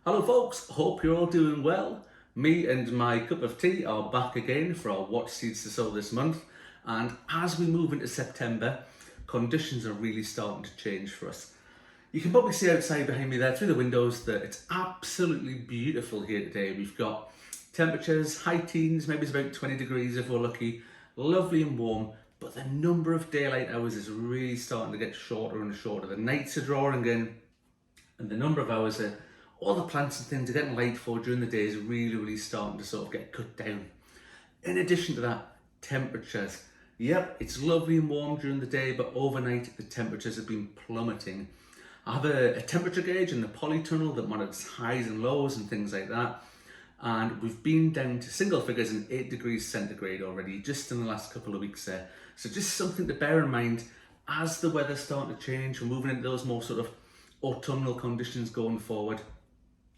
Hello folks, hope you're all doing well. Me and my cup of tea are back again for our What Seeds to Sow this month, and as we move into September, conditions are really starting to change for us. You can probably see outside behind me there through the windows that it's absolutely beautiful here today. We've got temperatures, high teens, maybe it's about 20 degrees if we're lucky, lovely and warm, but the number of daylight hours is really starting to get shorter and shorter. The nights are drawing in, and the number of hours that all the plants and things are getting light for during the day is really starting to sort of get cut down. In addition to that, temperatures. Yep, it's lovely and warm during the day, but overnight the temperatures have been plummeting. I have a temperature gauge in the polytunnel that monitors highs and lows and things like that. And we've been down to single figures in 8 degrees centigrade already, just in the last couple of weeks there. So just something to bear in mind as the weather's starting to change. We're moving into those more sort of autumnal conditions going forward.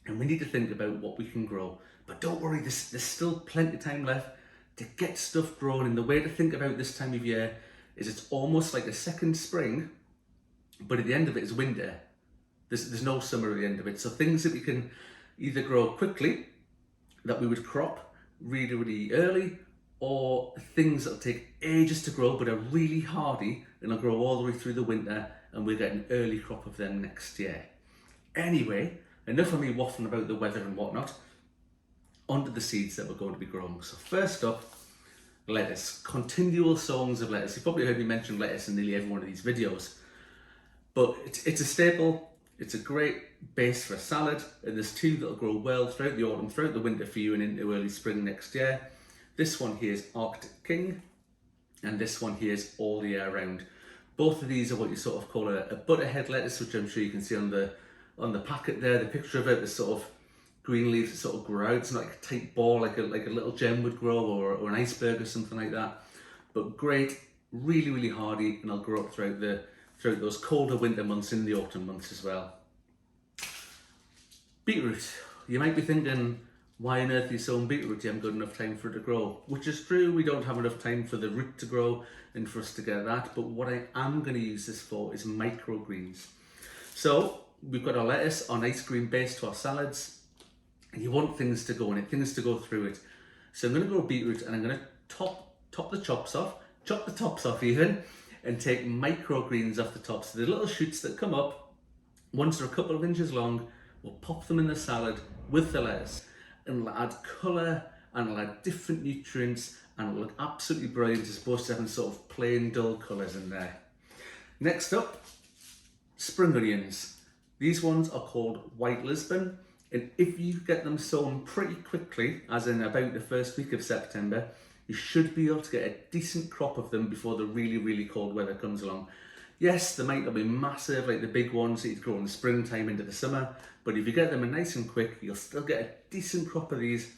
And we need to think about what we can grow. But don't worry, there's still plenty of time left to get stuff grown. And the way to think about this time of year is it's almost like a second spring, but at the end of it is winter. There's no summer at the end of it. So things that we can either grow quickly, that we would crop really early, or things that'll take ages to grow but are really hardy and will grow all the way through the winter, and we'll get an early crop of them next year. Anyway, enough of me waffling about the weather and whatnot. Onto the seeds that we're going to be growing. So first up, lettuce. Continual songs of lettuce. You've probably heard me mention lettuce in nearly every one of these videos, but it's a staple. It's a great base for a salad, and there's two that'll grow well throughout the autumn, throughout the winter for you and into early spring next year. This one here is Arctic King, and this one here is all year round. Both of these are what you sort of call a butterhead lettuce, which I'm sure you can see on the packet there, the picture of it, the sort of green leaves that sort of grow out. It's not like a tight ball like a little gem would grow, or an iceberg or something like that. But great, really hardy, and I'll grow up throughout those colder winter months and the autumn months as well. Beetroot. You might be thinking, why on earth are you sowing beetroot? You haven't got enough time for it to grow. Which is true, we don't have enough time for the root to grow and for us to get that. But what I am going to use this for is microgreens. So we've got our lettuce, our nice green base to our salads, and you want things to go in it, things to go through it. So I'm going to grow beetroot, and I'm going to chop the tops off even, and take microgreens off the top. So the little shoots that come up, once they're a couple of inches long, we'll pop them in the salad with the lettuce, and it'll add colour, and it'll add different nutrients, and it'll look absolutely brilliant as opposed to having sort of plain dull colours in there. Next up, spring onions. These ones are called White Lisbon, and if you get them sown pretty quickly, as in about the first week of September, you should be able to get a decent crop of them before the really cold weather comes along. Yes, they might not be massive like the big ones that you'd grow in the springtime into the summer, but if you get them in nice and quick, you'll still get a decent crop of these,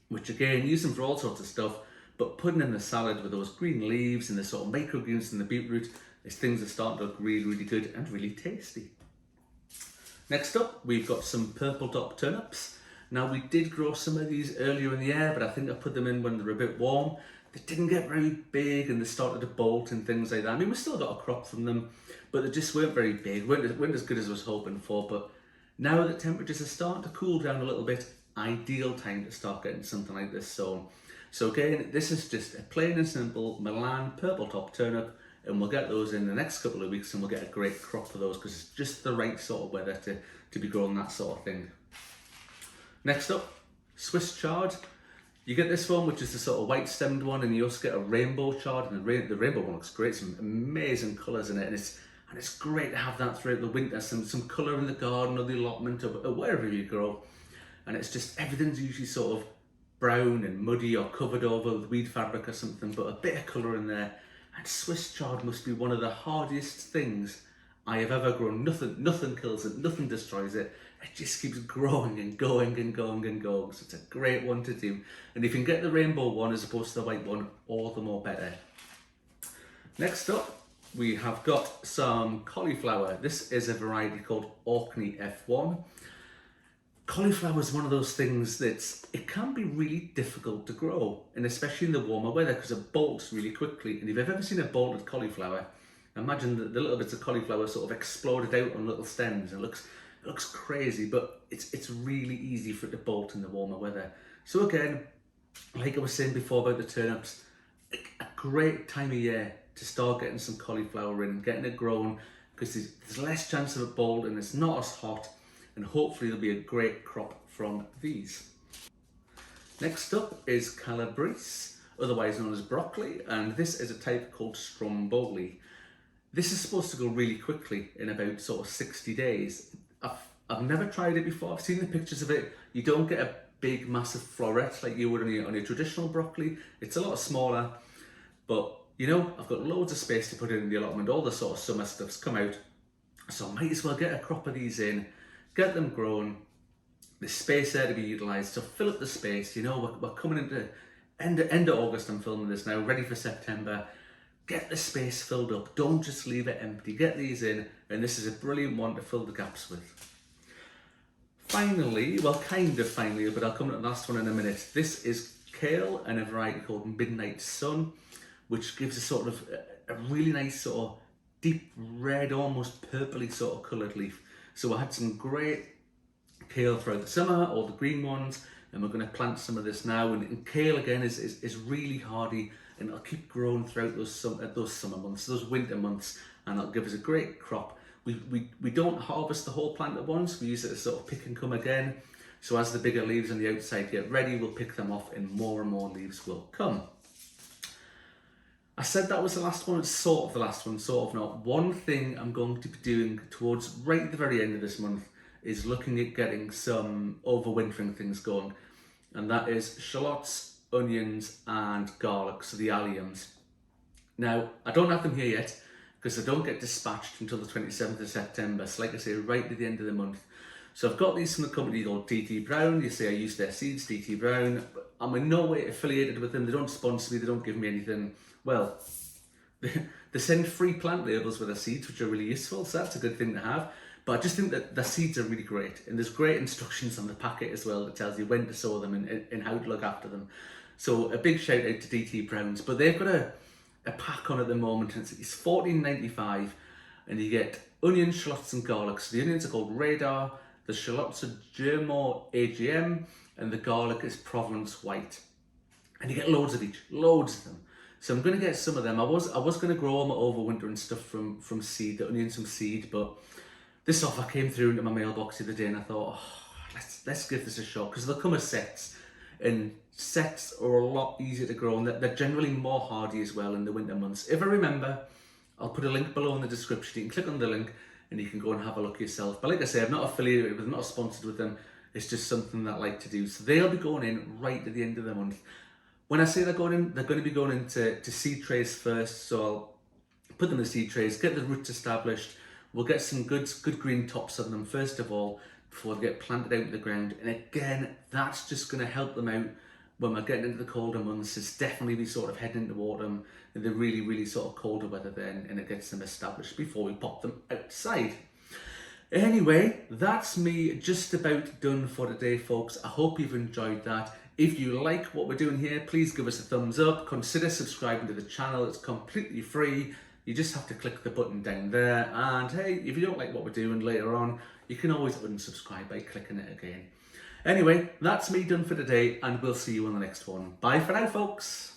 which again, use them for all sorts of stuff, but putting in the salad with those green leaves and the sort of microgreens and the beetroot, these things are starting to look really good and really tasty. Next up, we've got some purple top turnips. Now, we did grow some of these earlier in the year, but I think I put them in when they were a bit warm. They didn't get very big, and they started to bolt and things like that. I mean, we still got a crop from them, but they just weren't very big, weren't as good as I was hoping for. But now that temperatures are starting to cool down a little bit, ideal time to start getting something like this sown. So again, this is just a plain and simple Milan purple top turnip, and we'll get those in the next couple of weeks, and we'll get a great crop for those because it's just the right sort of weather to be growing that sort of thing. Next up, Swiss chard. You get this one, which is the sort of white stemmed one, and you also get a rainbow chard, and the rainbow one looks great, some amazing colours in it, and it's great to have that throughout the winter, some colour in the garden or the allotment or wherever you grow, and it's just everything's usually sort of brown and muddy or covered over with weed fabric or something, but a bit of colour in there. And Swiss chard must be one of the hardiest things I have ever grown. Nothing kills it, nothing destroys it. It just keeps growing and going. So it's a great one to do. And if you can get the rainbow one as opposed to the white one, all the more better. Next up, we have got some cauliflower. This is a variety called Orkney F1. Cauliflower is one of those things it can be really difficult to grow, and especially in the warmer weather because it bolts really quickly. And if you've ever seen a bolted cauliflower, imagine the little bits of cauliflower sort of exploded out on little stems. It looks It looks crazy, but it's really easy for it to bolt in the warmer weather. So again, like I was saying before about the turnips, a great time of year to start getting some cauliflower in, getting it grown, because there's less chance of it bolting, it's not as hot, and hopefully there'll be a great crop from these. Next up is calabrese, otherwise known as broccoli, and this is a type called stromboli. This is supposed to go really quickly in about sort of 60 days. I've never tried it before. I've seen the pictures of it. You don't get a big massive floret like you would on your traditional broccoli. It's a lot smaller, but you know, I've got loads of space to put in the allotment. All the sort of summer stuff's come out, so I might as well get a crop of these in, get them grown. There's space there to be utilised, so fill up the space. You know, we're coming into end of August. I'm filming this now, ready for September. Get the space filled up. Don't just leave it empty. Get these in, and this is a brilliant one to fill the gaps with. Finally, well, kind of finally, but I'll come to the last one in a minute. This is kale and a variety called Midnight Sun, which gives a sort of a really nice sort of deep red, almost purpley sort of coloured leaf. So I had some great kale throughout the summer, all the green ones, and we're going to plant some of this now. And kale again is really hardy, and it'll keep growing throughout those summer months, those winter months, and it'll give us a great crop. We don't harvest the whole plant at once. We use it to sort of pick and come again. So as the bigger leaves on the outside get ready, we'll pick them off and more leaves will come. I said that was the last one. It's sort of the last one, sort of not. One thing I'm going to be doing towards right at the very end of this month is looking at getting some overwintering things going. And that is shallots, onions and garlic, so the alliums. Now, I don't have them here yet, because they don't get dispatched until the 27th of September. So like I say, right at the end of the month. So I've got these from a company called DT Brown. You say I use their seeds, DT Brown. But I'm in no way affiliated with them. They don't sponsor me. They don't give me anything. Well, they send free plant labels with their seeds, which are really useful. So that's a good thing to have. But I just think that the seeds are really great. And there's great instructions on the packet as well that tells you when to sow them and how to look after them. So a big shout out to DT Browns. But they've got a pack on at the moment, and it's $14.95, and you get onions, shallots and garlic. So the onions are called Radar, the shallots are Germo AGM, and the garlic is Provence White. And you get loads of each, loads of them. So I'm going to get some of them. I was going to grow them over winter and stuff from seed, the onions from seed, but this offer came through into my mailbox the other day, and I thought, oh, let's give this a shot, because they'll come as sets. And sets are a lot easier to grow, and they're generally more hardy as well in the winter months. If I remember, I'll put a link below in the description. You can click on the link and you can go and have a look yourself. But like I say, I'm not affiliated with them, I'm not sponsored with them. It's just something that I like to do. So they'll be going in right at the end of the month. When I say they're going in, they're going to be going into seed trays first. So I'll put them in the seed trays, get the roots established. We'll get some good green tops on them first of all, before they get planted out in the ground. And again, that's just going to help them out when we're getting into the colder months. It's definitely be sort of heading into autumn and the really sort of colder weather then, and it gets them established before we pop them outside. Anyway, that's me just about done for today, folks. I hope you've enjoyed that. If you like what we're doing here, please give us a thumbs up. Consider subscribing to the channel. It's completely free. You just have to click the button down there. And hey, if you don't like what we're doing later on, you can always unsubscribe by clicking it again. Anyway, that's me done for today, and we'll see you on the next one. Bye for now, folks.